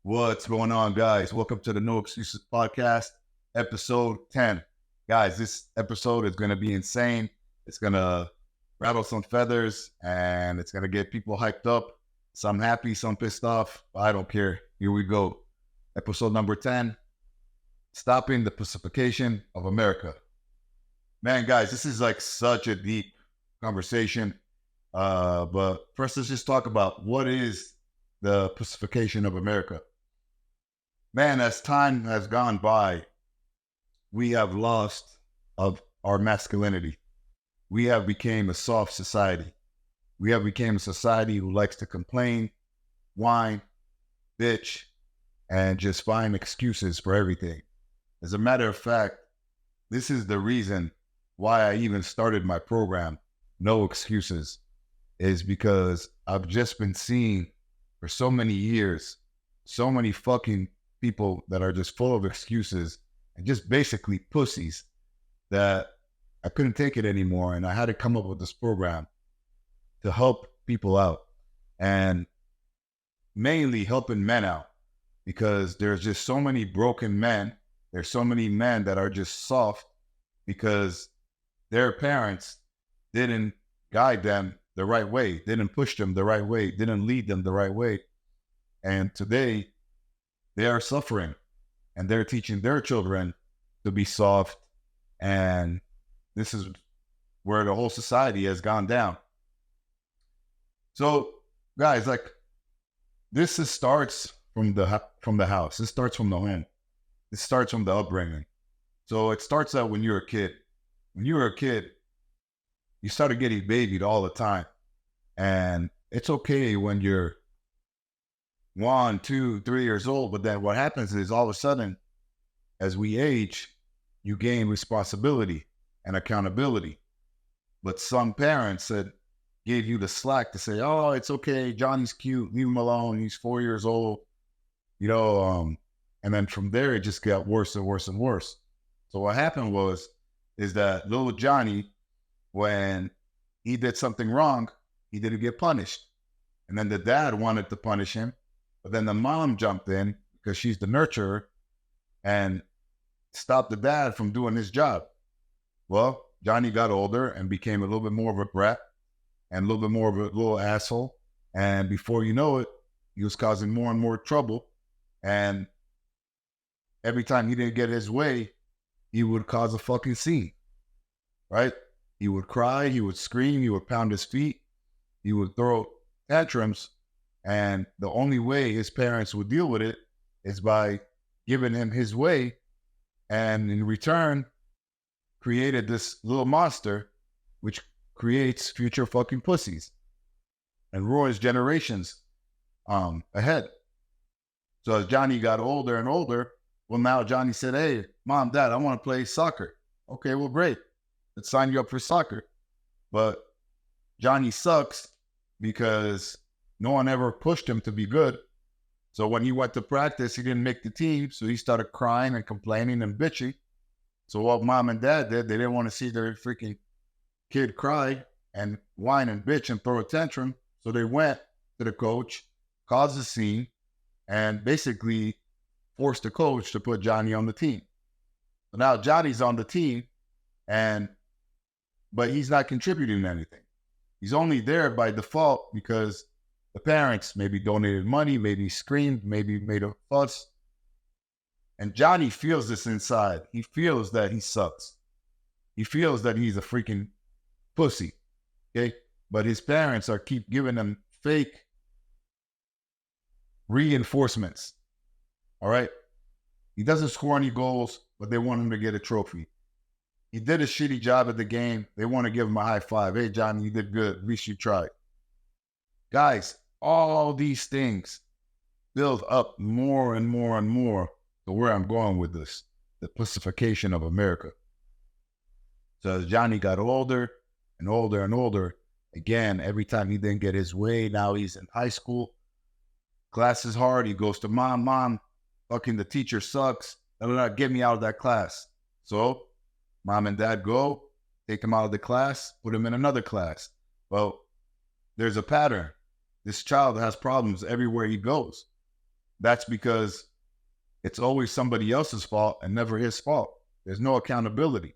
What's going on, guys? Welcome to the No Excuses Podcast, episode 10. Guys, this episode is going to be insane. It's going to rattle some feathers and it's going to get people hyped up. Some happy, some pissed off. I don't care. Here we go. Episode number 10, Stopping the Pussyfication of America. Man, guys, this is like such a deep conversation. But first, let's just talk about what is the Pussyfication of America. Man, as time has gone by, we have lost of our masculinity. We have become a soft society. We have become a society who likes to complain, whine, bitch, and just find excuses for everything. As a matter of fact, this is the reason why I even started my program, No Excuses, is because I've just been seeing for so many years, so many fucking people that are just full of excuses and just basically pussies that I couldn't take it anymore. And I had to come up with this program to help people out and mainly helping men out because there's just so many broken men. There's so many men that are just soft because their parents didn't guide them the right way, didn't push them the right way, didn't lead them the right way. And today they are suffering and they're teaching their children to be soft. And this is where the whole society has gone down. So guys, like starts from the house. This starts from the home. This starts from the upbringing. So it starts out when you're a kid. When you were a kid, you started getting babied all the time. And it's okay when you're 1, 2, 3 years old. But then what happens is all of a sudden, as we age, you gain responsibility and accountability. But some parents that gave you the slack to say, oh, it's okay. Johnny's cute. Leave him alone. He's 4 years old. And then from there, it just got worse and worse and worse. So what happened is that little Johnny, when he did something wrong, he didn't get punished. And then the dad wanted to punish him. But then the mom jumped in because she's the nurturer and stopped the dad from doing his job. Well, Johnny got older and became a little bit more of a brat and a little bit more of a little asshole. And before you know it, he was causing more and more trouble. And every time he didn't get his way, he would cause a fucking scene, right? He would cry, he would scream, he would pound his feet, he would throw tantrums. And the only way his parents would deal with it is by giving him his way. And in return, created this little monster, which creates future fucking pussies and ruins generations ahead. So as Johnny got older and older, well, now Johnny said, hey, mom, dad, I want to play soccer. Okay, well, great. Let's sign you up for soccer. But Johnny sucks because no one ever pushed him to be good. So when he went to practice, he didn't make the team. So he started crying and complaining and bitching. So what mom and dad did, they didn't want to see their freaking kid cry and whine and bitch and throw a tantrum. So they went to the coach, caused a scene, and basically forced the coach to put Johnny on the team. So now Johnny's on the team, but he's not contributing anything. He's only there by default because the parents maybe donated money, maybe screamed, maybe made a fuss. And Johnny feels this inside. He feels that he sucks. He feels that he's a freaking pussy, okay? But his parents keep giving him fake reinforcements, all right? He doesn't score any goals, but they want him to get a trophy. He did a shitty job at the game. They want to give him a high five. Hey, Johnny, you did good. At least you tried. Guys, all these things build up more and more and more to where I'm going with this, the pussification of America. So as Johnny got older and older and older, again, every time he didn't get his way, now he's in high school. Class is hard. He goes to mom, fucking the teacher sucks. Get me out of that class. So mom and dad go, take him out of the class, put him in another class. Well, there's a pattern. This child has problems everywhere he goes. That's because it's always somebody else's fault and never his fault. There's no accountability.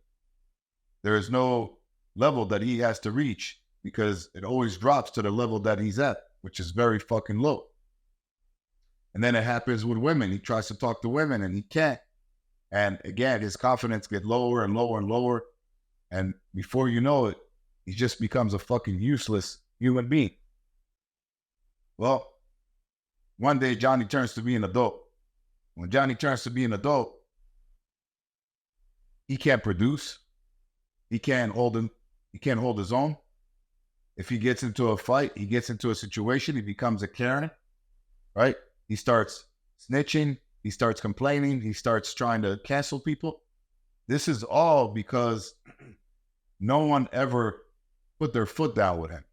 There is no level that he has to reach because it always drops to the level that he's at, which is very fucking low. And then it happens with women. He tries to talk to women and he can't. And again, his confidence gets lower and lower and lower. And before you know it, he just becomes a fucking useless human being. Well, one day Johnny turns to be an adult. When Johnny turns to be an adult, he can't produce. He can't hold his own. If he gets into a fight, he gets into a situation, he becomes a Karen, right? He starts snitching, he starts complaining, he starts trying to cancel people. This is all because no one ever put their foot down with him.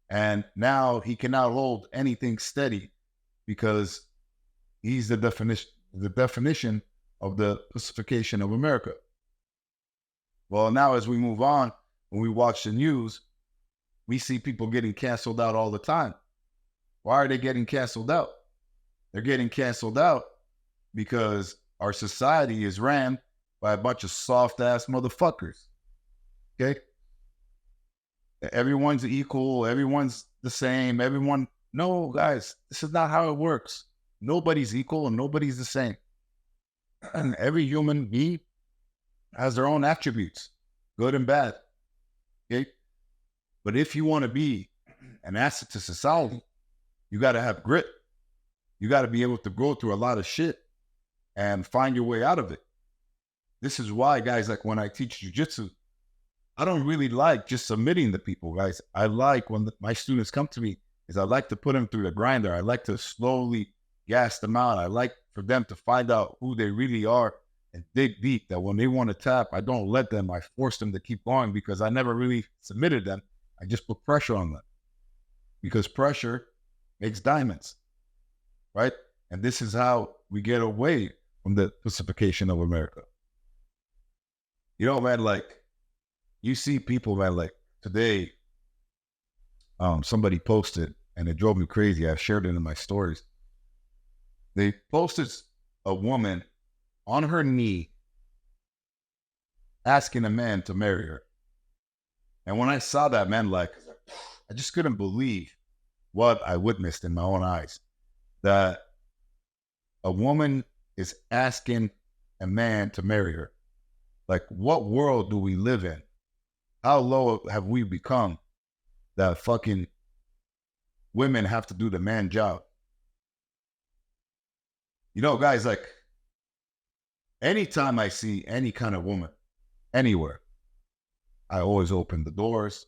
And now he cannot hold anything steady because he's the definition of the Pussyfication of America. Well, now as we move on, when we watch the news, we see people getting canceled out all the time. Why are they getting canceled out? They're getting canceled out because our society is ran by a bunch of soft-ass motherfuckers. Okay? Everyone's equal. Everyone's the same. No, guys, this is not how it works. Nobody's equal and nobody's the same. And every human being has their own attributes, good and bad. Okay? But if you want to be an asset to society, you got to have grit. You got to be able to go through a lot of shit and find your way out of it. This is why, guys, like when I teach jujitsu, I don't really like just submitting to people, guys. I like when my students come to me is I like to put them through the grinder. I like to slowly gas them out. I like for them to find out who they really are and dig deep, that when they want to tap, I don't let them. I force them to keep going because I never really submitted them. I just put pressure on them because pressure makes diamonds, right? And this is how we get away from the Pussyfication of America. You know, man, like you see people, man, like today, somebody posted and it drove me crazy. I shared it in my stories. They posted a woman on her knee asking a man to marry her. And when I saw that, man, like, I just couldn't believe what I witnessed in my own eyes. That a woman is asking a man to marry her. Like, what world do we live in? How low have we become that fucking women have to do the man job? You know, guys, like, anytime I see any kind of woman, anywhere, I always open the doors.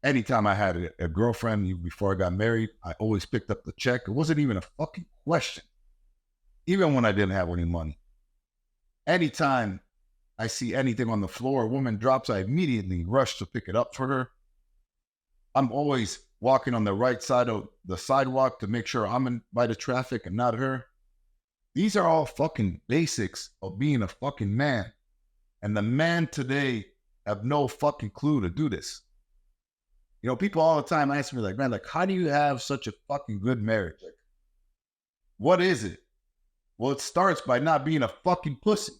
Anytime I had a girlfriend before I got married, I always picked up the check. It wasn't even a fucking question. Even when I didn't have any money. Anytime I see anything on the floor, a woman drops, I immediately rush to pick it up for her. I'm always walking on the right side of the sidewalk to make sure I'm in by the traffic and not her. These are all fucking basics of being a fucking man. And the man today have no fucking clue to do this. You know, people all the time ask me like, man, like, how do you have such a fucking good marriage? Like, what is it? Well, it starts by not being a fucking pussy.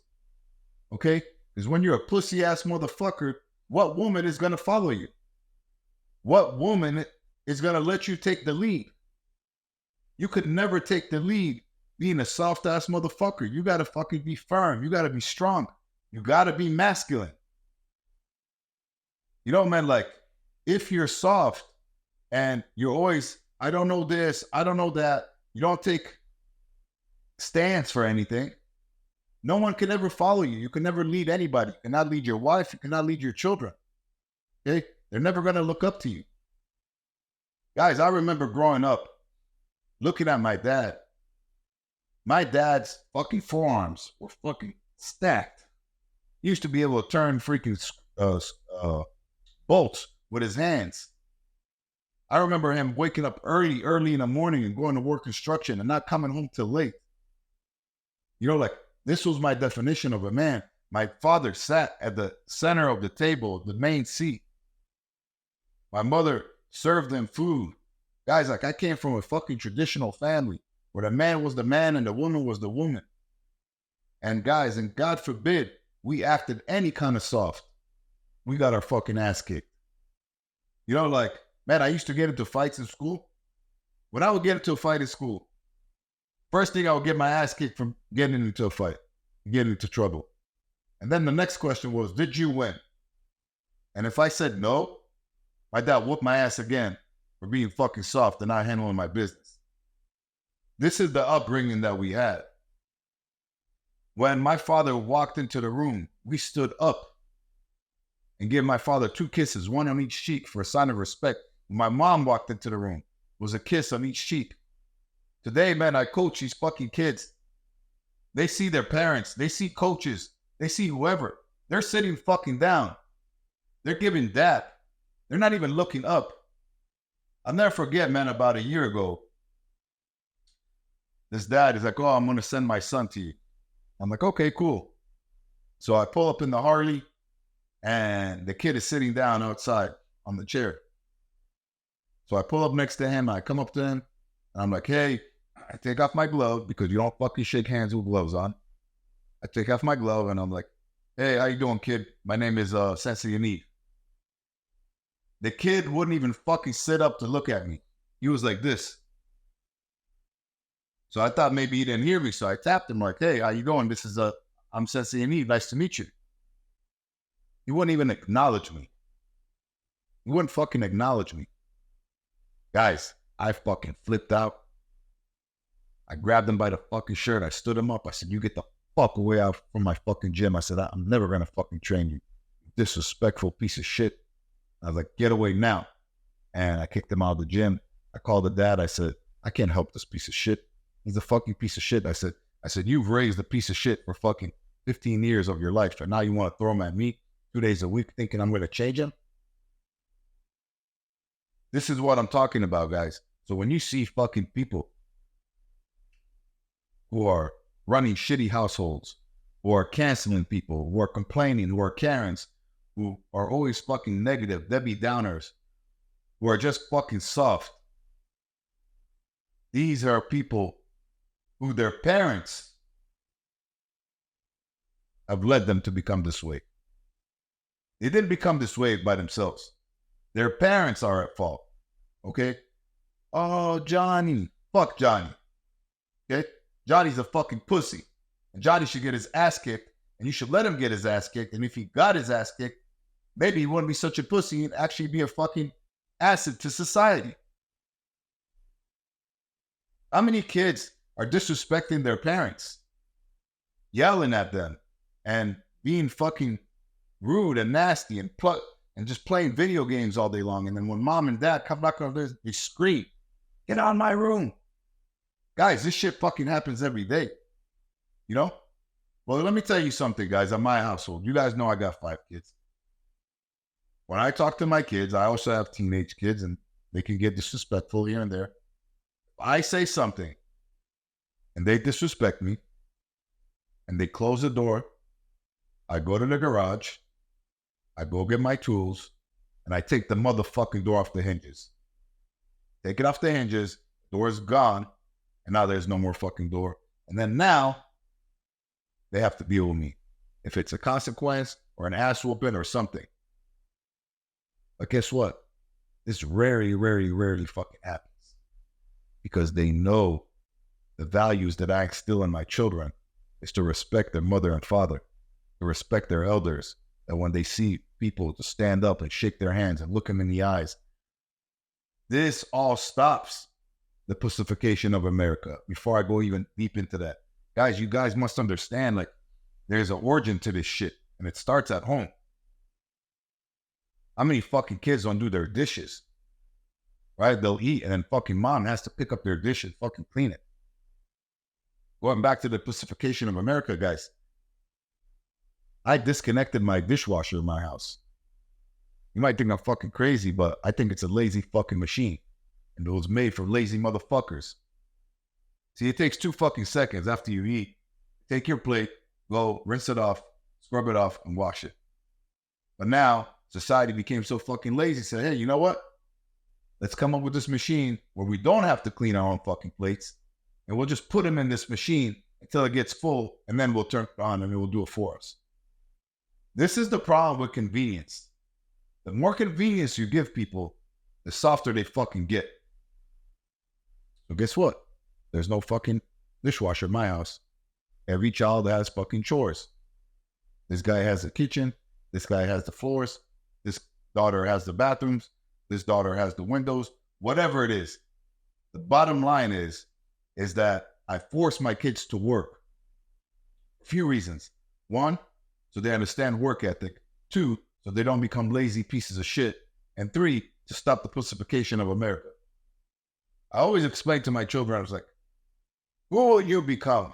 Okay? Because when you're a pussy-ass motherfucker, what woman is going to follow you? What woman is going to let you take the lead? You could never take the lead being a soft-ass motherfucker. You got to fucking be firm. You got to be strong. You got to be masculine. You know, man, like, if you're soft and you're always, I don't know this, I don't know that, you don't take stands for anything, no one can ever follow you. You can never lead anybody. You cannot lead your wife. You cannot lead your children. Okay? They're never going to look up to you. Guys, I remember growing up, looking at my dad. My dad's fucking forearms were fucking stacked. He used to be able to turn freaking bolts with his hands. I remember him waking up early in the morning and going to work construction and not coming home till late. You know, like, this was my definition of a man. My father sat at the center of the table, the main seat. My mother served him food. Guys, like, I came from a fucking traditional family. where the man was the man and the woman was the woman. And guys, and God forbid, we acted any kind of soft, we got our fucking ass kicked. You know, like, man, I used to get into fights in school. When I would get into a fight in school, first thing I would get my ass kicked from getting into a fight, getting into trouble. And then the next question was, did you win? And if I said no, my dad whooped my ass again for being fucking soft and not handling my business. This is the upbringing that we had. When my father walked into the room, we stood up and gave my father 2 kisses, one on each cheek for a sign of respect. When my mom walked into the room, it was a kiss on each cheek. Today, man, I coach these fucking kids. They see their parents, they see coaches, they see whoever. They're sitting fucking down. They're giving dap. They're not even looking up. I'll never forget, man, about a year ago, this dad is like, oh, I'm going to send my son to you. I'm like, okay, cool. So I pull up in the Harley, and the kid is sitting down outside on the chair. So I pull up next to him, I come up to him, and I'm like, hey, I take off my glove, because you don't fucking shake hands with gloves on. I take off my glove, and I'm like, hey, how you doing, kid? My name is Sensei Yaniv. The kid wouldn't even fucking sit up to look at me. He was like this. So I thought maybe he didn't hear me, so I tapped him like, hey, how you doing? This is I'm Sensei Yaniv. Nice to meet you. He wouldn't even acknowledge me. He wouldn't fucking acknowledge me. Guys, I fucking flipped out. I grabbed him by the fucking shirt. I stood him up. I said, you get the fuck away out from my fucking gym. I said, I'm never going to fucking train you. Disrespectful piece of shit. I was like, get away now. And I kicked him out of the gym. I called the dad. I said, I can't help this piece of shit. He's a fucking piece of shit. I said, you've raised a piece of shit for fucking 15 years of your life. And now you want to throw him at me 2 days a week thinking I'm going to change him? This is what I'm talking about, guys. So when you see fucking people who are running shitty households, who are canceling people, who are complaining, who are Karens, who are always fucking negative, Debbie Downers, who are just fucking soft. These are people who their parents have led them to become this way. They didn't become this way by themselves. Their parents are at fault. Okay? Oh, Johnny. Fuck Johnny. Okay? Johnny's a fucking pussy. And Johnny should get his ass kicked. And you should let him get his ass kicked. And if he got his ass kicked, maybe he wouldn't be such a pussy and actually be a fucking asset to society. How many kids are disrespecting their parents? Yelling at them and being fucking rude and nasty and just playing video games all day long. And then when mom and dad come back over there, they scream, get out of my room. Guys, this shit fucking happens every day. You know? Well, let me tell you something, guys, on my household. You guys know I got 5 kids. When I talk to my kids, I also have teenage kids, and they can get disrespectful here and there. If I say something, and they disrespect me, and they close the door, I go to the garage, I go get my tools, and I take the motherfucking door off the hinges. Take it off the hinges, door's gone, and now there's no more fucking door. And then now, they have to deal with me. If it's a consequence, or an ass whooping, or something. But guess what? This rarely fucking happens. Because they know the values that I instill in my children is to respect their mother and father, to respect their elders, that when they see people to stand up and shake their hands and look them in the eyes. This all stops the Pussyfication of America. Before I go even deep into that, guys, you guys must understand, like, there's an origin to this shit, and it starts at home. How many fucking kids don't do their dishes? Right? They'll eat, and then fucking mom has to pick up their dishes, fucking clean it. Going back to the Pussyfication of America, guys, I disconnected my dishwasher in my house. You might think I'm fucking crazy, but I think it's a lazy fucking machine. And it was made for lazy motherfuckers. See, it takes 2 fucking seconds after you eat. Take your plate, go, rinse it off, scrub it off, and wash it. But now, society became so fucking lazy, said, hey, you know what? Let's come up with this machine where we don't have to clean our own fucking plates. and we'll just put them in this machine until it gets full, and then we'll turn it on and it will do it for us. This is the problem with convenience. The more convenience you give people, the softer they fucking get. So guess what? There's no fucking dishwasher in my house. Every child has fucking chores. This guy has a kitchen. This guy has the floors. This daughter has the bathrooms. This daughter has the windows. Whatever it is. The bottom line is that I force my kids to work. A few reasons. One, so they understand work ethic. Two, so they don't become lazy pieces of shit. And three, to stop the pussification of America. I always explain to my children, I was like, who will you become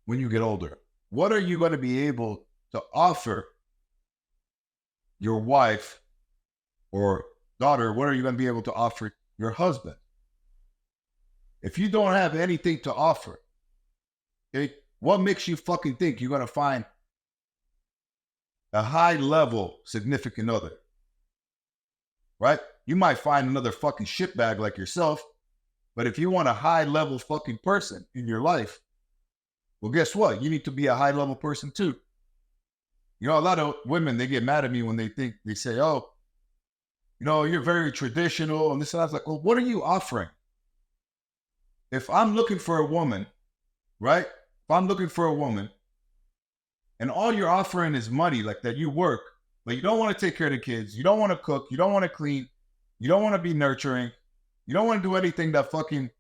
when you get older? What are you going to be able to offer your wife or daughter? What are you going to be able to offer your husband? If you don't have anything to offer, okay, what makes you fucking think you're going to find a high-level significant other? Right? You might find another fucking shitbag like yourself, but if you want a high-level fucking person in your life, well, guess what? You need to be a high-level person too. You know, a lot of women, they get mad at me when they say, oh, you know, you're very traditional and this and that. I was like, well, what are you offering? If I'm looking for a woman, right? If I'm looking for a woman and all you're offering is money, like that you work, but you don't want to take care of the kids, you don't want to cook, you don't want to clean, you don't want to be nurturing, you don't want to do anything that fucking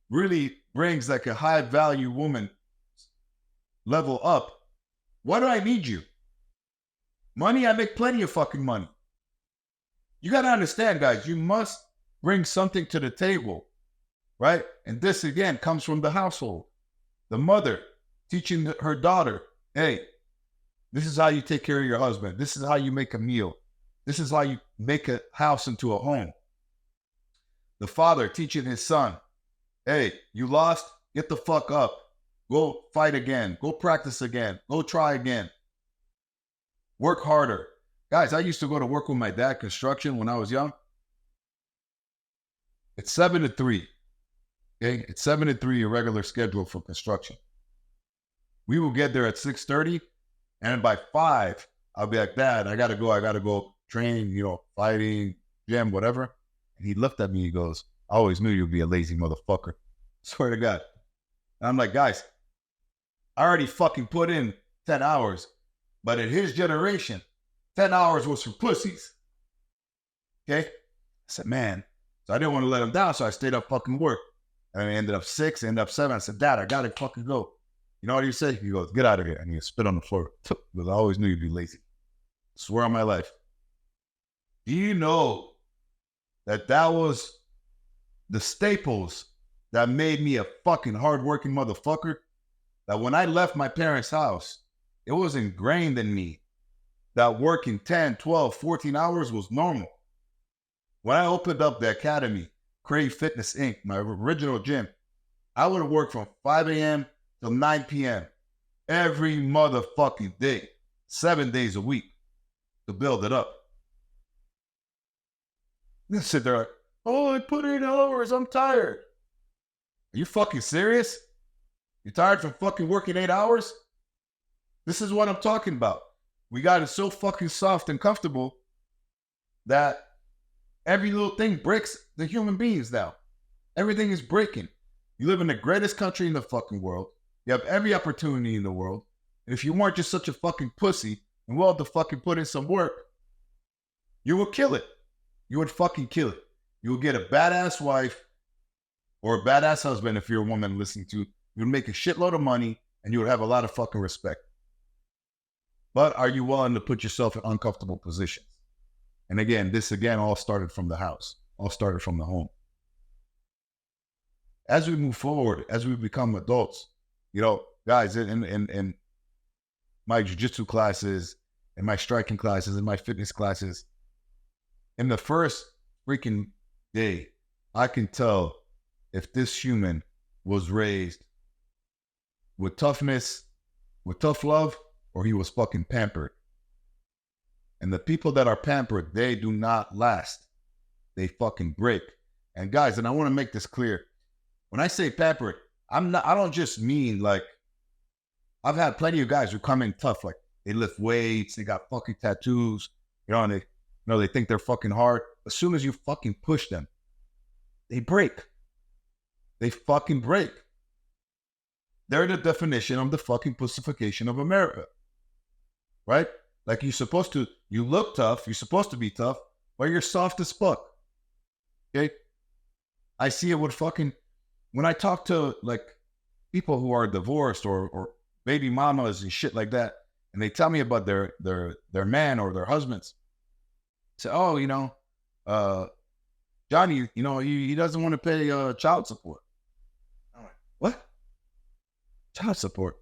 really brings like a high value woman level up, why do I need you? Money, I make plenty of fucking money. You got to understand, guys, you must bring something to the table, right? And this, again, comes from the household. The mother teaching her daughter, hey, this is how you take care of your husband. This is how you make a meal. This is how you make a house into a home. The father teaching his son, hey, you lost? Get the fuck up. Go fight again. Go practice again. Go try again. Work harder. Guys, I used to go to work with my dad construction when I was young. It's 7 to 3. Okay? It's 7 to 3, a regular schedule for construction. We will get there at 6:30, and by 5, I'll be like, Dad, I gotta go train, you know, fighting, gym, whatever. And he looked at me, he goes, I always knew you'd be a lazy motherfucker. Swear to God. And I'm like, guys, I already fucking put in 10 hours. But in his generation, 10 hours was for pussies. Okay? I said, man. So I didn't want to let him down, so I stayed up fucking work. And I ended up 6, ended up 7. I said, Dad, I gotta fucking go. You know what he said? He goes, get out of here. And he spit on the floor. Because I always knew you'd be lazy. Swear on my life. Do you know that was the staples that made me a fucking hardworking motherfucker? That when I left my parents' house, it was ingrained in me that working 10, 12, 14 hours was normal. When I opened up the academy, Crave Fitness Inc., my original gym, I would have worked from 5 a.m. till 9 p.m. every motherfucking day, 7 days a week to build it up. You sit there like, oh, I put 8 hours, I'm tired. Are you fucking serious? You tired from fucking working 8 hours? This is what I'm talking about. We got it so fucking soft and comfortable that every little thing breaks the human beings now. Everything is breaking. You live in the greatest country in the fucking world. You have every opportunity in the world. And if you weren't just such a fucking pussy and willing to fucking put in some work, you would kill it. You would fucking kill it. You would get a badass wife or a badass husband if you're a woman listening to. You would make a shitload of money and you would have a lot of fucking respect. But are you willing to put yourself in uncomfortable positions? And again, this all started from the house. All started from the home. As we move forward, as we become adults, you know, guys, in my jiu-jitsu classes, in my striking classes, in my fitness classes, in the first freaking day, I can tell if this human was raised with toughness, with tough love, or he was fucking pampered. And the people that are pampered, they do not last. They fucking break. And guys, and I want to make this clear. When I say pampered, I don't just mean like, I've had plenty of guys who come in tough, like they lift weights, they got fucking tattoos, and they think they're fucking hard. As soon as you fucking push them, they break. They fucking break. They're the definition of the fucking pussification of America. Right? Like you look tough, you're supposed to be tough, but you're soft as fuck. Okay? I see it with when I talk to like people who are divorced or baby mamas and shit like that, and they tell me about their man or their husbands. Say, Johnny, he doesn't want to pay child support. I'm like, what? Child support?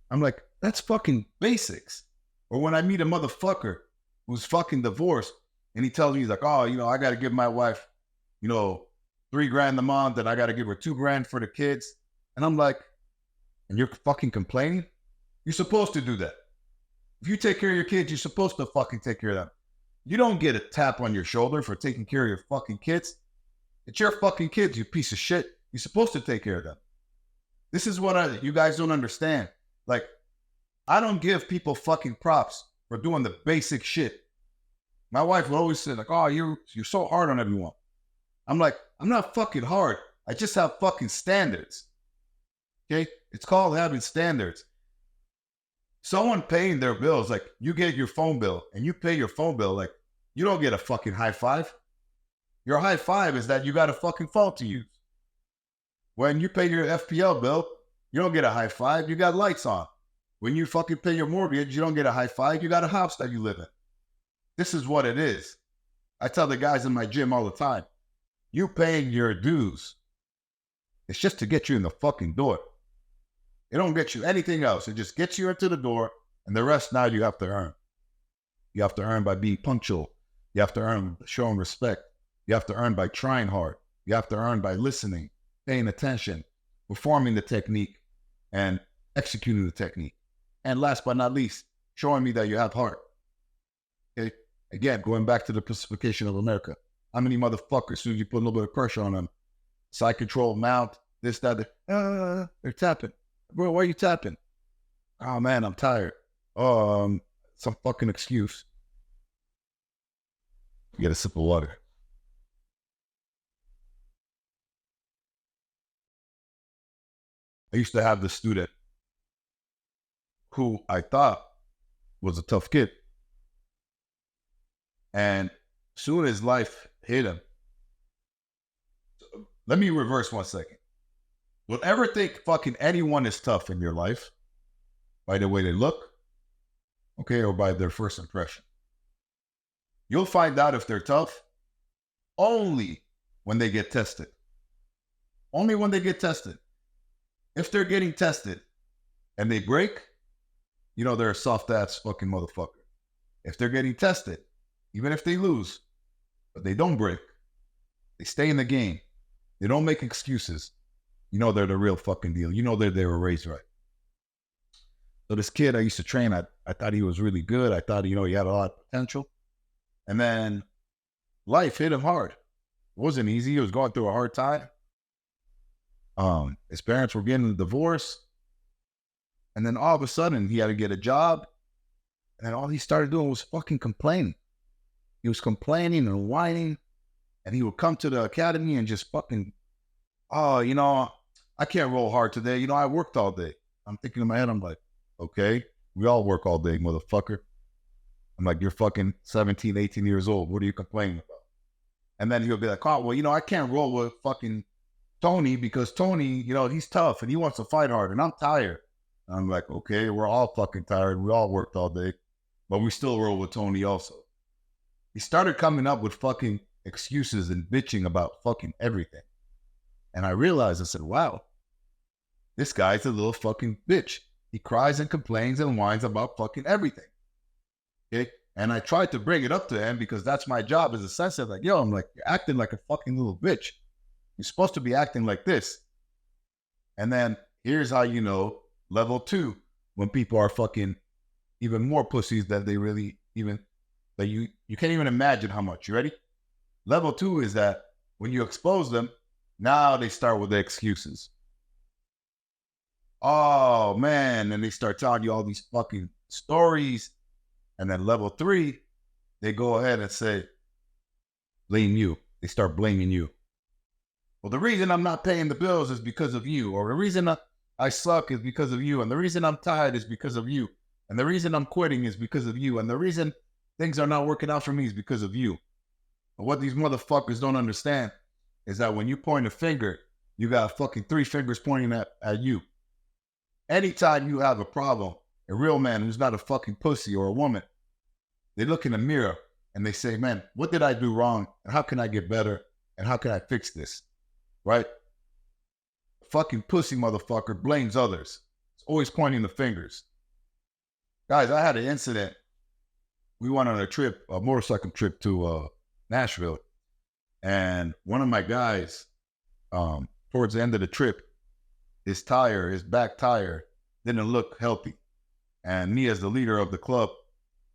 I'm like, that's fucking basics. Or when I meet a motherfucker who's fucking divorced and he tells me, he's like, I got to give my wife, $3,000 a month and I got to give her $2,000 for the kids. And I'm like, and you're fucking complaining? You're supposed to do that. If you take care of your kids, you're supposed to fucking take care of them. You don't get a tap on your shoulder for taking care of your fucking kids. It's your fucking kids, you piece of shit. You're supposed to take care of them. This is what you guys don't understand. Like, I don't give people fucking props for doing the basic shit. My wife will always say, like, you're so hard on everyone. I'm like, I'm not fucking hard. I just have fucking standards. Okay? It's called having standards. Someone paying their bills, like you get your phone bill and you pay your phone bill, like you don't get a fucking high five. Your high five is that you got a fucking phone to use. When you pay your FPL bill, you don't get a high five, you got lights on. When you fucking pay your mortgage, you don't get a high five, you got a house that you live in. This is what it is. I tell the guys in my gym all the time, you paying your dues. It's just to get you in the fucking door. It don't get you anything else. It just gets you into the door, and the rest now you have to earn. You have to earn by being punctual. You have to earn showing respect. You have to earn by trying hard. You have to earn by listening, paying attention, performing the technique, and executing the technique. And last but not least, showing me that you have heart. Okay? Again, going back to the pussification of America. How many motherfuckers, as soon as you put a little bit of pressure on them, side control, mount, this, that, they're tapping. Bro, why are you tapping? Oh, man, I'm tired. Oh, some fucking excuse. You get a sip of water. I used to have this student who I thought was a tough kid. And soon as life hit him, let me reverse 1 second. Don't ever think fucking anyone is tough in your life by the way they look, okay, or by their first impression. You'll find out if they're tough only when they get tested. Only when they get tested. If they're getting tested and they break, they're a soft-ass fucking motherfucker. If they're getting tested, even if they lose, but they don't break, they stay in the game, they don't make excuses, they're the real fucking deal. That they were raised right. So this kid I used to train, I thought he was really good. I thought, he had a lot of potential. And then life hit him hard. It wasn't easy. He was going through a hard time. His parents were getting a divorce. And then all of a sudden, he had to get a job. And all he started doing was fucking complaining. He was complaining and whining. And he would come to the academy and just fucking, I can't roll hard today. I worked all day. I'm thinking in my head, I'm like, okay, we all work all day, motherfucker. I'm like, you're fucking 17, 18 years old. What are you complaining about? And then he'll be like, I can't roll with fucking Tony because Tony, he's tough and he wants to fight hard and I'm tired. And I'm like, okay, we're all fucking tired. We all worked all day, but we still roll with Tony also. He started coming up with fucking excuses and bitching about fucking everything. And I realized, I said, wow, this guy's a little fucking bitch. He cries and complains and whines about fucking everything. Okay? And I tried to bring it up to him because that's my job as a sensei. Like, I'm like, you're acting like a fucking little bitch. You're supposed to be acting like this. And then here's how you know level 2, when people are fucking even more pussies than they really even, that you can't even imagine how much. You ready? Level 2 is that when you expose them, Now they start with the excuses. Oh man, and they start telling you all these fucking stories. And then level 3, they go ahead and say, blame you. They start blaming you. Well, the reason I'm not paying the bills is because of you. Or the reason I suck is because of you. And the reason I'm tired is because of you. And the reason I'm quitting is because of you. And the reason things are not working out for me is because of you. But what these motherfuckers don't understand is that when you point a finger, you got fucking 3 fingers pointing at you. Anytime you have a problem, a real man who's not a fucking pussy or a woman, they look in the mirror and they say, man, what did I do wrong? And how can I get better? And how can I fix this? Right? Fucking pussy motherfucker blames others. It's always pointing the fingers. Guys, I had an incident. We went on a motorcycle trip to Nashville. And one of my guys, towards the end of the trip, his back tire, didn't look healthy. And me as the leader of the club,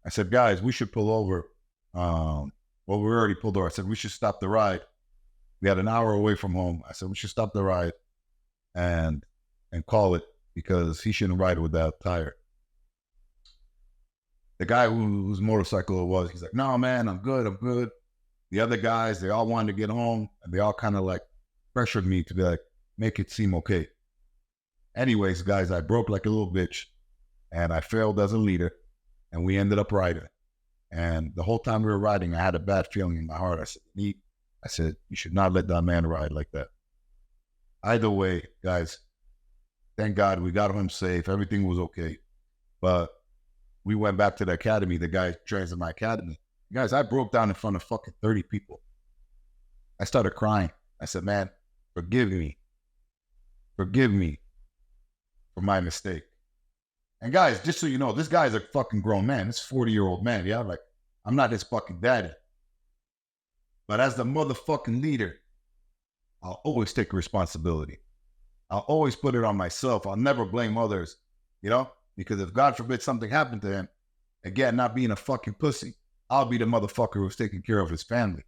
I said, guys, we should pull over. Well, we already pulled over. I said, we should stop the ride. We had an hour away from home. I said, we should stop the ride and call it because he shouldn't ride with that tire. The guy whose motorcycle it was, he's like, no, man, I'm good. The other guys, they all wanted to get home and they all kind of like pressured me to be like, make it seem okay. Anyways, guys, I broke like a little bitch and I failed as a leader and we ended up riding. And the whole time we were riding, I had a bad feeling in my heart. I said, you should not let that man ride like that. Either way, guys, thank God we got him safe. Everything was okay. But we went back to the academy. The guy trains in my academy. Guys, I broke down in front of fucking 30 people. I started crying. I said, man, forgive me. Forgive me for my mistake. And guys, just so you know, this guy's a fucking grown man. This 40-year-old man. Yeah, like, I'm not his fucking daddy. But as the motherfucking leader, I'll always take responsibility. I'll always put it on myself. I'll never blame others, you know? Because if God forbid something happened to him, again, not being a fucking pussy, I'll be the motherfucker who's taking care of his family.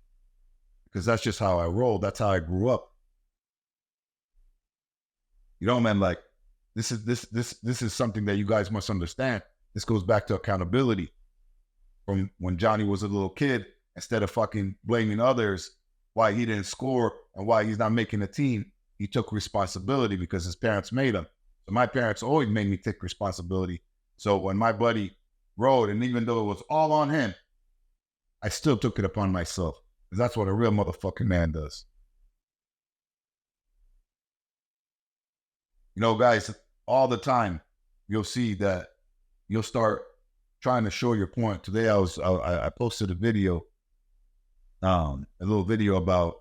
Because that's just how I roll. That's how I grew up. You know, man, like, this is something that you guys must understand. This goes back to accountability. From when Johnny was a little kid, instead of fucking blaming others why he didn't score and why he's not making a team, he took responsibility because his parents made him. So my parents always made me take responsibility. So when my buddy rode, and even though it was all on him, I still took it upon myself. Because that's what a real motherfucking man does. You know, guys, all the time, you'll see that you'll start trying to show your point. Today, I posted a video, a little video about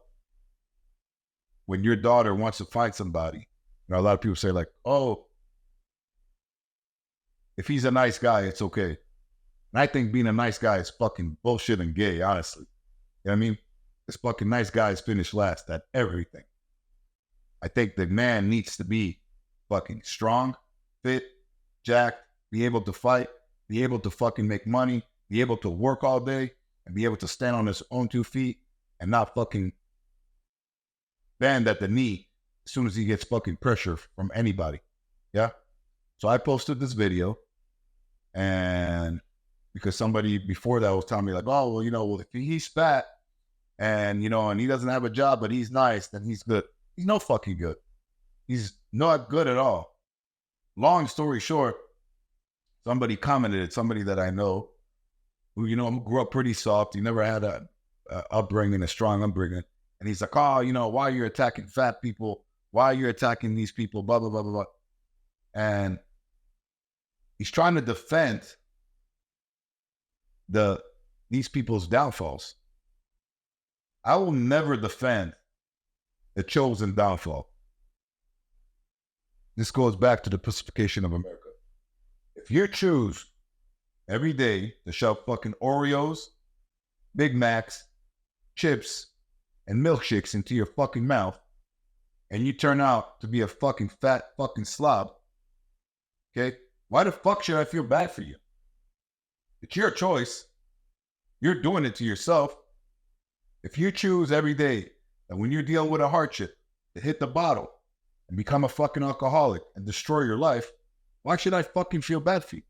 when your daughter wants to fight somebody. You know, a lot of people say like, oh, if he's a nice guy, it's okay. And I think being a nice guy is fucking bullshit and gay, honestly. You know what I mean? This fucking nice guys finish last at everything. I think the man needs to be fucking strong, fit, jacked, be able to fight, be able to fucking make money, be able to work all day, and be able to stand on his own 2 feet and not fucking bend at the knee as soon as he gets fucking pressure from anybody. Yeah? So I posted this video, and because somebody before that was telling me like, oh, well, you know, well, if he's fat and, you know, and he doesn't have a job, but he's nice, then he's good. He's no fucking good. He's not good at all. Long story short, somebody commented, somebody that I know, who, you know, grew up pretty soft. He never had a strong upbringing. And he's like, oh, you know, why are you attacking fat people? Why are you attacking these people? Blah, blah, blah, blah, blah. And he's trying to defend these people's downfalls. I will never defend the chosen downfall. This goes back to the Pussyfication of America. If you choose every day to shove fucking Oreos, Big Macs, chips, and milkshakes into your fucking mouth, and you turn out to be a fucking fat fucking slob, okay? Why the fuck should I feel bad for you? It's your choice. You're doing it to yourself. If you choose every day that when you're dealing with a hardship, to hit the bottle and become a fucking alcoholic and destroy your life, why should I fucking feel bad for you?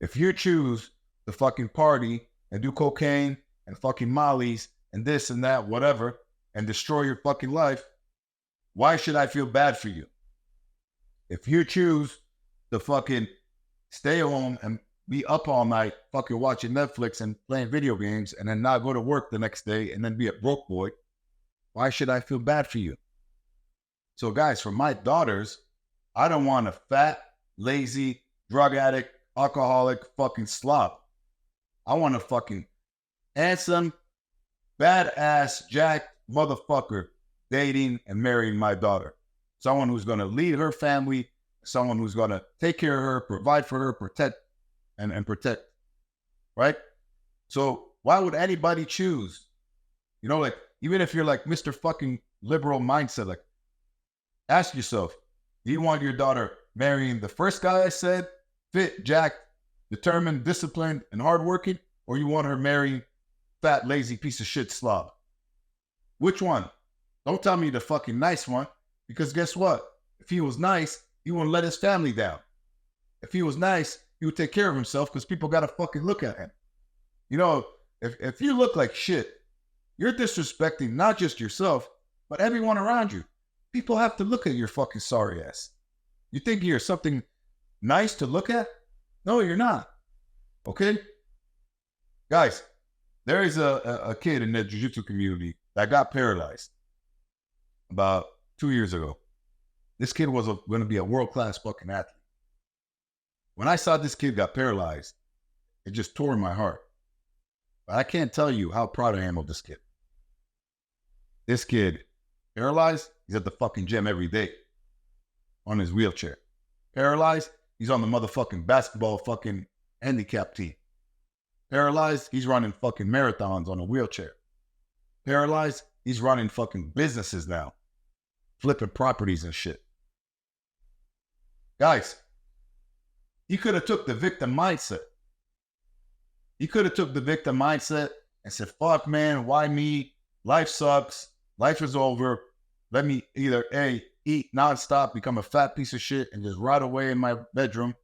If you choose to fucking party and do cocaine and fucking mollies and this and that, whatever, and destroy your fucking life, why should I feel bad for you? If you choose to fucking stay home and be up all night fucking watching Netflix and playing video games and then not go to work the next day and then be a broke boy, why should I feel bad for you? So guys, for my daughters, I don't want a fat, lazy, drug addict, alcoholic fucking slob. I want a fucking handsome, badass, jacked motherfucker dating and marrying my daughter. Someone who's going to lead her family, someone who's going to take care of her, provide for her, protect, and protect, right? So why would anybody choose? You know, like, even if you're like Mr. fucking liberal mindset, like, ask yourself, do you want your daughter marrying the first guy I said, fit, jacked, determined, disciplined, and hardworking, or you want her marrying fat, lazy piece of shit slob? Which one? Don't tell me the fucking nice one, because guess what? If he was nice, he wouldn't let his family down. If he was nice, he would take care of himself because people got to fucking look at him. You know, if you look like shit, you're disrespecting not just yourself, but everyone around you. People have to look at your fucking sorry ass. You think you're something nice to look at? No, you're not. Okay? Guys, there is a kid in the jiu-jitsu community that got paralyzed about 2 years ago. This kid was going to be a world-class fucking athlete. When I saw this kid got paralyzed, it just tore my heart. But I can't tell you how proud I am of this kid. This kid, paralyzed, he's at the fucking gym every day on his wheelchair. Paralyzed, he's on the motherfucking basketball fucking handicap team. Paralyzed, he's running fucking marathons on a wheelchair. Paralyzed, he's running fucking businesses now, flipping properties and shit. Guys, he could have took the victim mindset. He could have took the victim mindset and said, fuck, man, why me? Life sucks. Life is over. Let me either A, eat nonstop, become a fat piece of shit, and just rot away in my bedroom,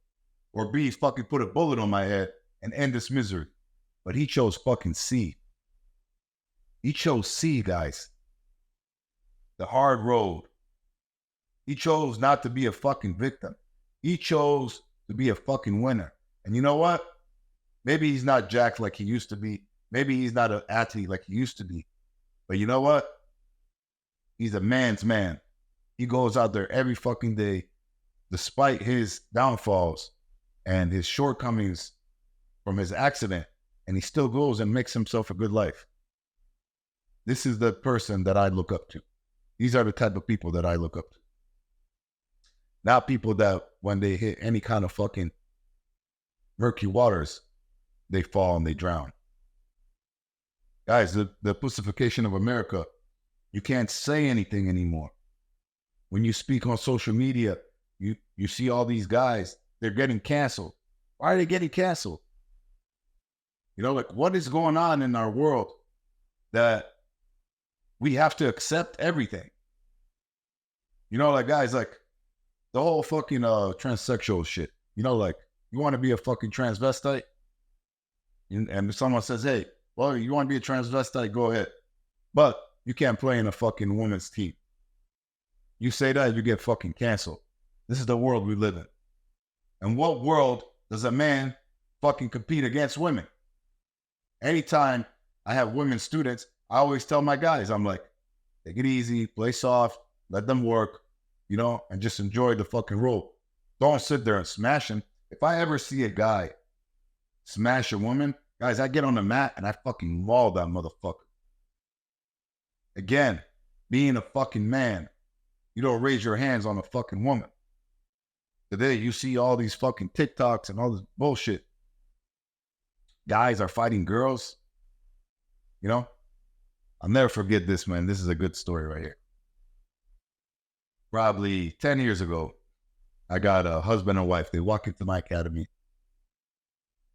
or B, fucking put a bullet on my head and end this misery. But he chose fucking C. He chose C, guys. The hard road. He chose not to be a fucking victim. He chose to be a fucking winner. And you know what? Maybe he's not jacked like he used to be. Maybe he's not an athlete like he used to be. But you know what? He's a man's man. He goes out there every fucking day, despite his downfalls and his shortcomings from his accident, and he still goes and makes himself a good life. This is the person that I look up to. These are the type of people that I look up to. Not people that when they hit any kind of fucking murky waters, they fall and they drown. Guys, the Pussyfication of America, you can't say anything anymore. When you speak on social media, you see all these guys, they're getting canceled. Why are they getting canceled? You know, like, what is going on in our world that we have to accept everything? You know, like, guys, like, the whole fucking transsexual shit. You know, like, you want to be a fucking transvestite? And someone says, hey, well, you want to be a transvestite, go ahead. But you can't play in a fucking women's team. You say that, you get fucking canceled. This is the world we live in. And what world does a man fucking compete against women? Anytime I have women students, I always tell my guys, I'm like, take it easy, play soft, let them work, you know, and just enjoy the fucking role. Don't sit there and smash him. If I ever see a guy smash a woman, guys, I get on the mat and I fucking maul that motherfucker. Again, being a fucking man, you don't raise your hands on a fucking woman. Today, you see all these fucking TikToks and all this bullshit. Guys are fighting girls. You know? I'll never forget this, man. This is a good story right here. Probably 10 years ago, I got a husband and wife. They walk into my academy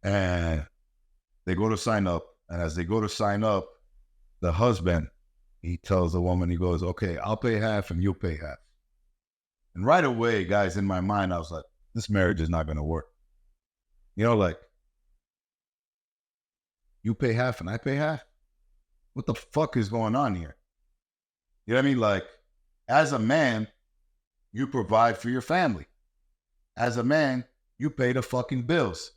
and they go to sign up. And as they go to sign up, the husband he tells the woman, he goes, okay, I'll pay half and you'll pay half. And right away, guys, in my mind, I was like, this marriage is not going to work. You know, like, you pay half and I pay half? What the fuck is going on here? You know what I mean? Like, as a man, you provide for your family. As a man, you pay the fucking bills.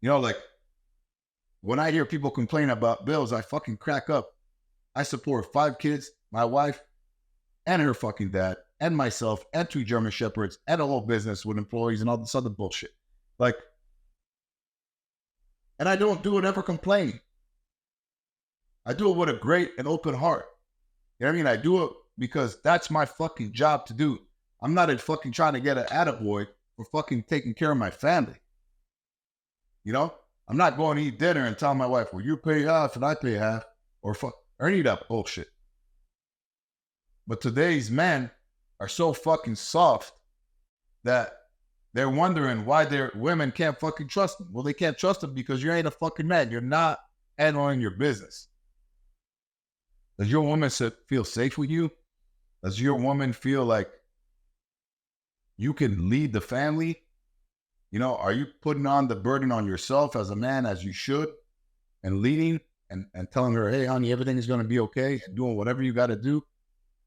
You know, like, when I hear people complain about bills, I fucking crack up. I support 5 kids, my wife, and her fucking dad, and myself, and 2 German Shepherds, and a whole business with employees and all this other bullshit. Like, and I don't do it ever complaining. I do it with a great and open heart. You know what I mean? I do it because that's my fucking job to do. I'm not fucking trying to get an attaboy for fucking taking care of my family. You know? I'm not going to eat dinner and tell my wife, well, you pay half and I pay half, or any of that bullshit. But today's men are so fucking soft that they're wondering why their women can't fucking trust them. Well, they can't trust them because you ain't a fucking man. You're not handling your business. Does your woman feel safe with you? Does your woman feel like you can lead the family? You know, are you putting on the burden on yourself as a man as you should and leading and telling her, hey, honey, everything is going to be okay and doing whatever you got to do?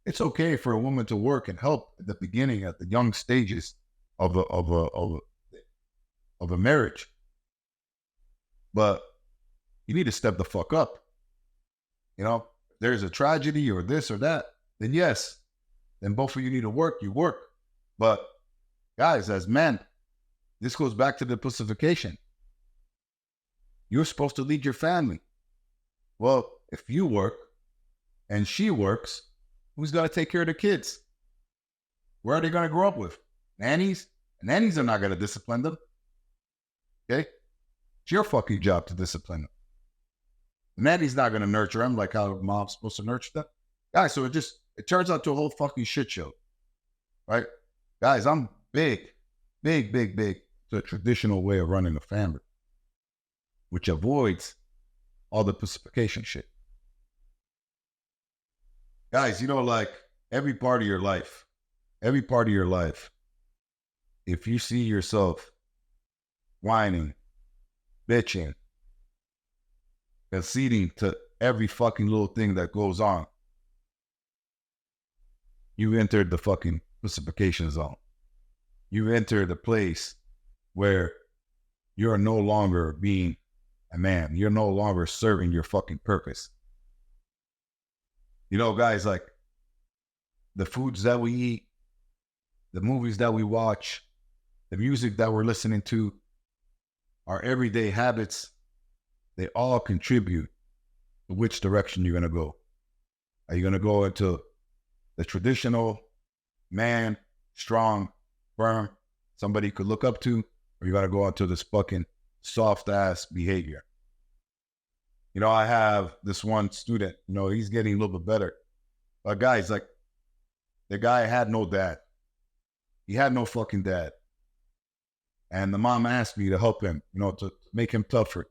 It's okay for a woman to work and help at the beginning, at the young stages of a marriage. But you need to step the fuck up. You know, if there's a tragedy or this or that, then yes, then both of you need to work, you work. But guys, as men, this goes back to the Pussyfication. You're supposed to lead your family. Well, if you work and she works, who's going to take care of the kids? Where are they going to grow up with? Nannies? Nannies are not going to discipline them. Okay? It's your fucking job to discipline them. The nanny's not going to nurture them like how mom's supposed to nurture them. Guys, so it turns out to a whole fucking shit show. Right? Guys, I'm big to a traditional way of running a family, which avoids all the Pussyfication shit. Guys, you know, like every part of your life, if you see yourself whining, bitching, conceding to every fucking little thing that goes on, you entered the fucking Pussyfication zone. You entered a place where you're no longer being a man. You're no longer serving your fucking purpose. You know, guys, like the foods that we eat, the movies that we watch, the music that we're listening to, our everyday habits, they all contribute to which direction you're going to go. Are you going to go into the traditional man, strong, firm, somebody you could look up to, or you got to go into this fucking soft-ass behavior? You know, I have this one student, you know, he's getting a little bit better. But guys, like, the guy had no dad. He had no fucking dad. And the mom asked me to help him, you know, to make him tougher,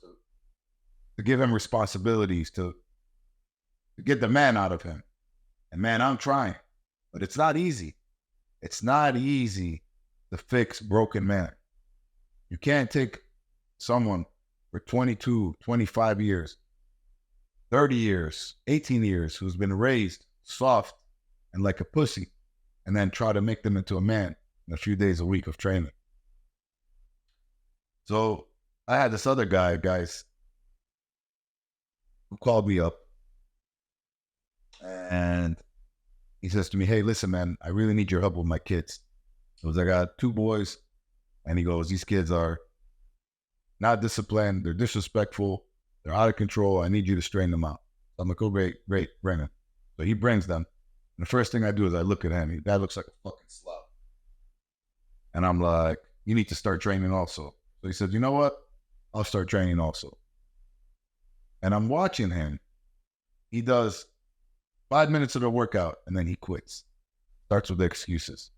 to give him responsibilities, to get the man out of him. And man, I'm trying, but it's not easy. It's not easy to fix broken men. You can't take someone for 22, 25 years, 30 years, 18 years, who's been raised soft and like a pussy, and then try to make them into a man in a few days a week of training. So I had this other guy, guys, who called me up, and he says to me, hey, listen, man, I really need your help with my kids. So I got 2 boys, and he goes, these kids are not disciplined, they're disrespectful, they're out of control, I need you to straighten them out. So I'm like, oh, great, bring them. So he brings them, and the first thing I do is I look at him, that looks like a fucking slob. And I'm like, you need to start training also. So he said, you know what? I'll start training also. And I'm watching him. He does 5 minutes of the workout, and then he quits. Starts with the excuses.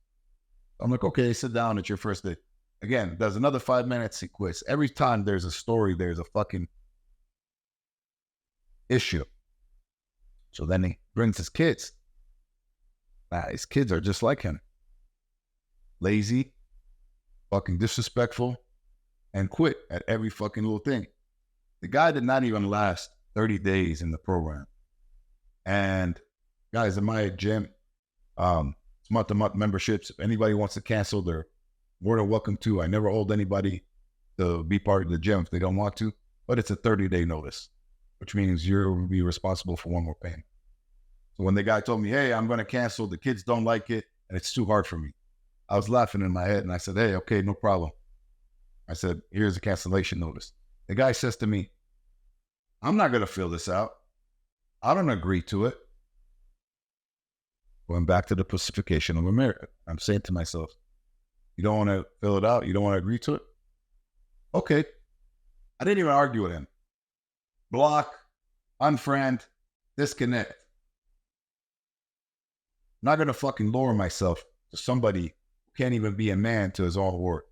I'm like, okay, sit down, it's your first day. Again, does another 5 minutes, he quits. Every time there's a story, there's a fucking issue. So then he brings his kids. His kids are just like him. Lazy, fucking disrespectful, and quit at every fucking little thing. The guy did not even last 30 days in the program. And guys, in my gym, it's month-to-month memberships. If anybody wants to cancel, they're more than welcome to. I never hold anybody to be part of the gym if they don't want to, but it's a 30-day notice, which means you'll be responsible for one more payment. So when the guy told me, hey, I'm going to cancel, the kids don't like it, and it's too hard for me, I was laughing in my head, and I said, hey, okay, no problem. I said, here's a cancellation notice. The guy says to me, I'm not going to fill this out. I don't agree to it. Going back to the Pussyfication of America. I'm saying to myself, you don't want to fill it out? You don't want to agree to it? Okay. I didn't even argue with him. Block, unfriend, disconnect. I'm not going to fucking lower myself to somebody who can't even be a man to his own word.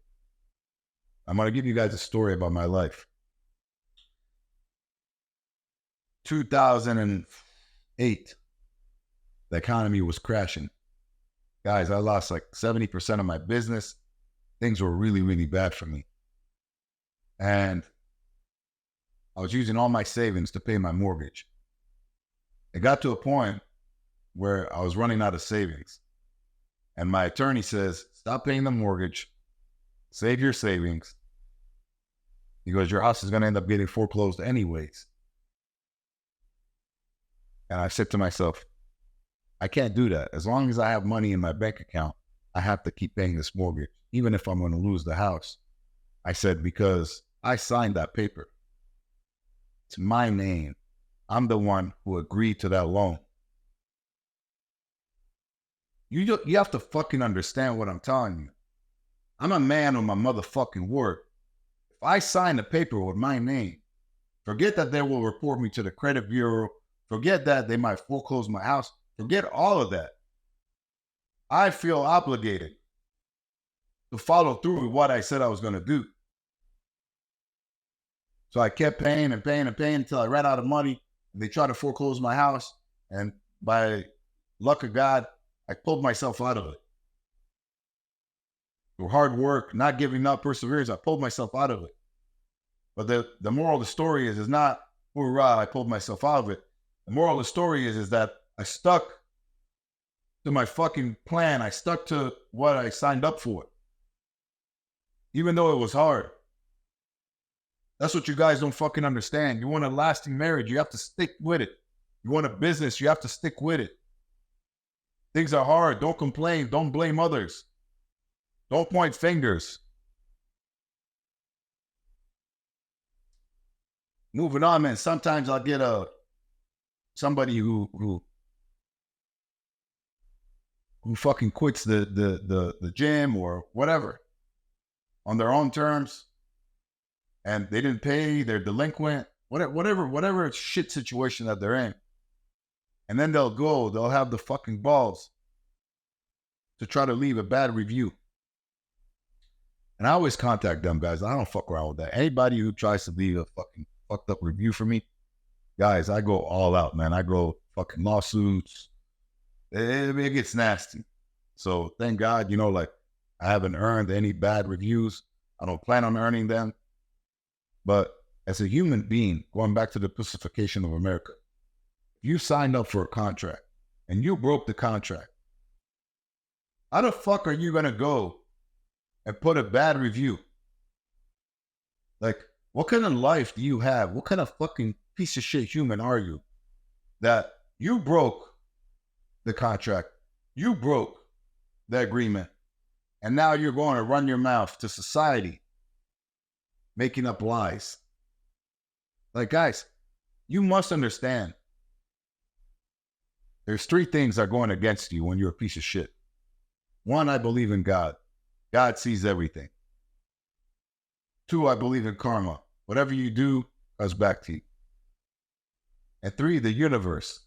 I'm going to give you guys a story about my life. 2008, the economy was crashing. Guys, I lost like 70% of my business. Things were really, really bad for me. And I was using all my savings to pay my mortgage. It got to a point where I was running out of savings. And my attorney says, stop paying the mortgage, save your savings, because your house is going to end up getting foreclosed anyways. And I said to myself, I can't do that. As long as I have money in my bank account, I have to keep paying this mortgage, even if I'm going to lose the house. I said, because I signed that paper. It's my name. I'm the one who agreed to that loan. You have to fucking understand what I'm telling you. I'm a man on my motherfucking word. If I sign the paper with my name, forget that they will report me to the credit bureau. Forget that they might foreclose my house. Forget all of that. I feel obligated to follow through with what I said I was going to do. So I kept paying and paying and paying until I ran out of money. They tried to foreclose my house. And by luck of God, I pulled myself out of it. Through hard work, not giving up, perseverance, I pulled myself out of it. But the moral of the story is not, hoorah, I pulled myself out of it. The moral of the story is that I stuck to my fucking plan. I stuck to what I signed up for. Even though it was hard. That's what you guys don't fucking understand. You want a lasting marriage, you have to stick with it. You want a business, you have to stick with it. Things are hard. Don't complain. Don't blame others. Don't point fingers. Moving on, man. Sometimes I'll get somebody who fucking quits the gym or whatever on their own terms, and they didn't pay, they're delinquent, whatever shit situation that they're in. And then they'll have the fucking balls to try to leave a bad review. And I always contact them, guys. I don't fuck around with that. Anybody who tries to leave a fucking fucked up review for me, guys, I go all out, man. I go fucking lawsuits. It gets nasty. So thank God, like I haven't earned any bad reviews. I don't plan on earning them. But as a human being, going back to the Pussyfication of America, you signed up for a contract and you broke the contract. How the fuck are you going to go and put a bad review? Like, what kind of life do you have? What kind of fucking piece of shit human are you that you broke the contract? You broke the agreement. And now you're going to run your mouth to society, making up lies. Like, guys, you must understand. There's three things that are going against you when you're a piece of shit. One, I believe in God. God sees everything. Two, I believe in karma. Whatever you do comes back to you. And three, the universe.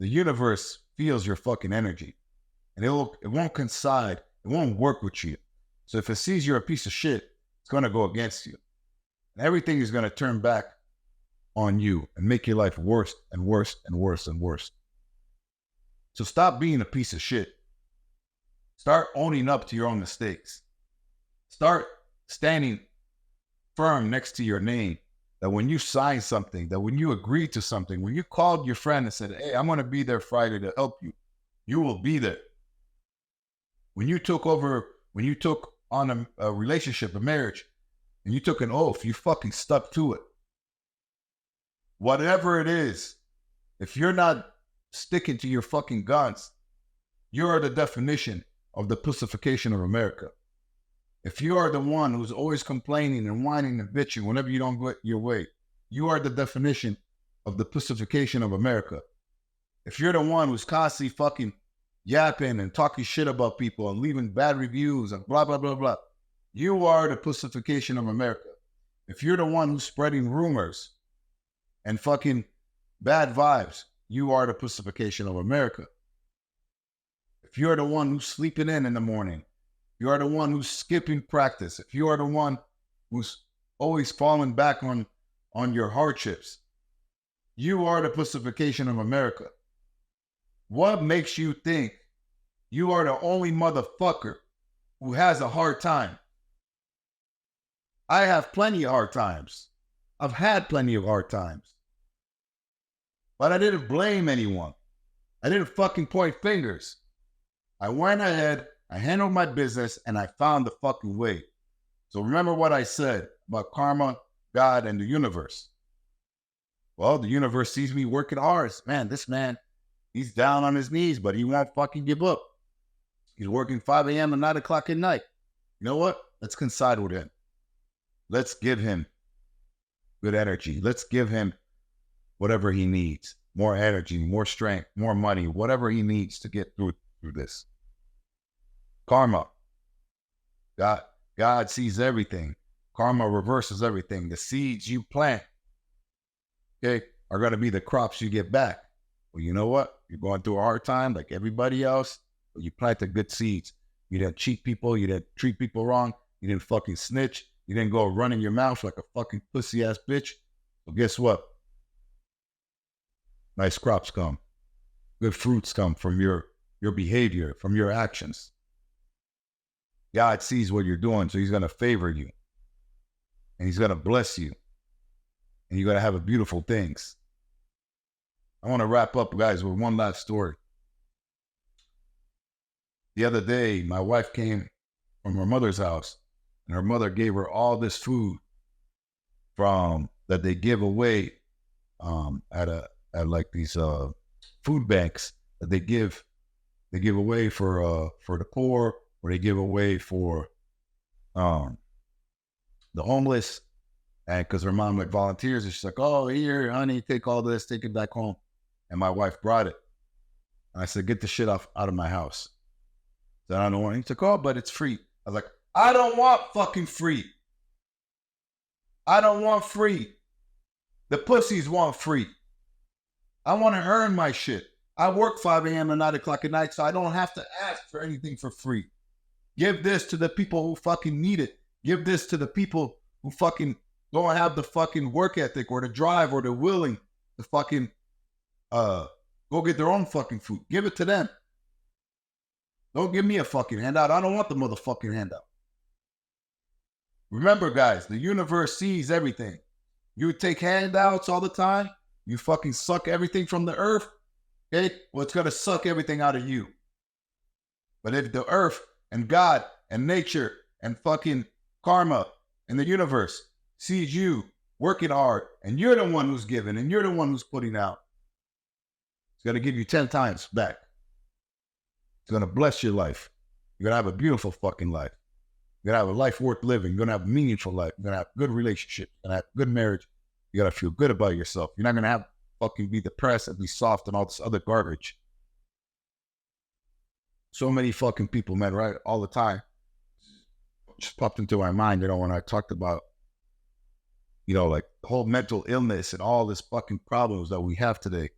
The universe feels your fucking energy. And it won't coincide. It won't work with you. So if it sees you're a piece of shit, it's going to go against you. And everything is going to turn back on you and make your life worse and worse and worse and worse. So stop being a piece of shit. Start owning up to your own mistakes. Start standing firm next to your name, that when you sign something, that when you agree to something, when you called your friend and said, hey, I'm going to be there Friday to help you, you will be there. When you took on a relationship, a marriage, and you took an oath, you fucking stuck to it. Whatever it is, if you're not sticking to your fucking guns, you are the definition of the pussification of America. If you are the one who's always complaining and whining and bitching whenever you don't get your way, you are the definition of the pussification of America. If you're the one who's constantly fucking yapping and talking shit about people and leaving bad reviews and blah, blah, blah, blah, you are the pussification of America. If you're the one who's spreading rumors and fucking bad vibes, you are the pussification of America. If you're the one who's sleeping in the morning, you are the one who's skipping practice, if you are the one who's always falling back on your hardships, you are the pussification of America. What makes you think you are the only motherfucker who has a hard time? I have plenty of hard times. I've had plenty of hard times. But I didn't blame anyone. I didn't fucking point fingers. I went ahead, I handled my business, and I found the fucking way. So remember what I said about karma, God, and the universe. Well, the universe sees me working hard. Man, this man, he's down on his knees, but he won't fucking give up. He's working 5 a.m. to 9 o'clock at night. You know what? Let's coincide with him. Let's give him good energy. Let's give him whatever he needs. More energy, more strength, more money, whatever he needs to get through this. Karma. God sees everything. Karma reverses everything. The seeds you plant, okay, are going to be the crops you get back. Well, you know what? You're going through a hard time like everybody else, but you planted good seeds. You didn't cheat people. You didn't treat people wrong. You didn't fucking snitch. You didn't go running your mouth like a fucking pussy-ass bitch. So guess what? Nice crops come. Good fruits come from your behavior, from your actions. God sees what you're doing, so he's going to favor you. And he's going to bless you. And you're going to have beautiful things. I want to wrap up, guys, with one last story. The other day, my wife came from her mother's house, and her mother gave her all this food from that they give away at like these food banks that they give away for the poor, or they give away for the homeless. And because her mom like volunteers, and she's like, oh, here, honey, take all this, take it back home. And my wife brought it. And I said, get the shit out of my house. So I don't want it. He's like, oh, but it's free. I was like, I don't want fucking free. I don't want free. The pussies want free. I want to earn my shit. I work 5 a.m. to 9 o'clock at night, so I don't have to ask for anything for free. Give this to the people who fucking need it. Give this to the people who fucking don't have the fucking work ethic or the drive or the willing to fucking go get their own fucking food. Give it to them. Don't give me a fucking handout. I don't want the motherfucking handout. Remember, guys, the universe sees everything. You take handouts all the time. You fucking suck everything from the earth. Okay? Well, it's going to suck everything out of you. But if the earth and God and nature and fucking karma and the universe sees you working hard and you're the one who's giving and you're the one who's putting out, it's going to give you 10 times back. It's going to bless your life. You're going to have a beautiful fucking life. You're going to have a life worth living. You're going to have a meaningful life. You're going to have good relationships. You're going to have good marriage. You got to feel good about yourself. You're not going to have fucking be depressed and be soft and all this other garbage. So many fucking people, man, right? All the time. Just popped into my mind, when I talked about, like the whole mental illness and all this fucking problems that we have today.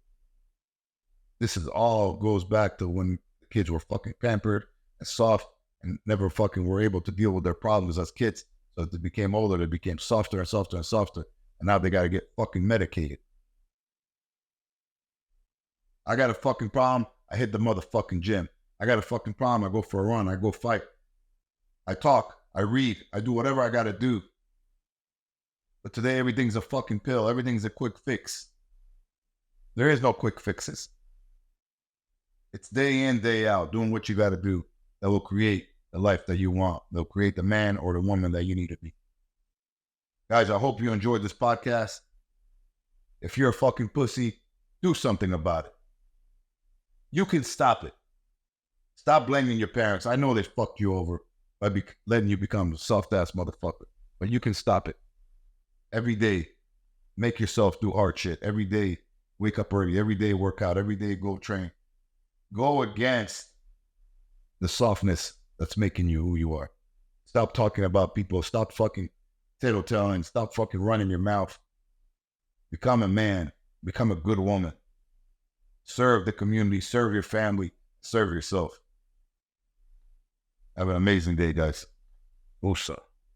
This is all goes back to when the kids were fucking pampered and soft and never fucking were able to deal with their problems as kids. So as they became older, they became softer and softer and softer. and now they got to get fucking medicated. I got a fucking problem, I hit the motherfucking gym. I got a fucking problem, I go for a run, I go fight. I talk, I read, I do whatever I got to do. But today, everything's a fucking pill. Everything's a quick fix. There is no quick fixes. It's day in, day out, doing what you got to do that will create the life that you want. They'll create the man or the woman that you need to be. Guys, I hope you enjoyed this podcast. If you're a fucking pussy, do something about it. You can stop it. Stop blaming your parents. I know they fucked you over by letting you become a soft-ass motherfucker. But you can stop it. Every day, make yourself do hard shit. Every day, wake up early. Every day, work out. Every day, go train. Go against the softness that's making you who you are. Stop talking about people. Stop fucking tattletelling. Stop fucking running your mouth. Become a man. Become a good woman. Serve the community. Serve your family. Serve yourself. Have an amazing day, guys. Usa.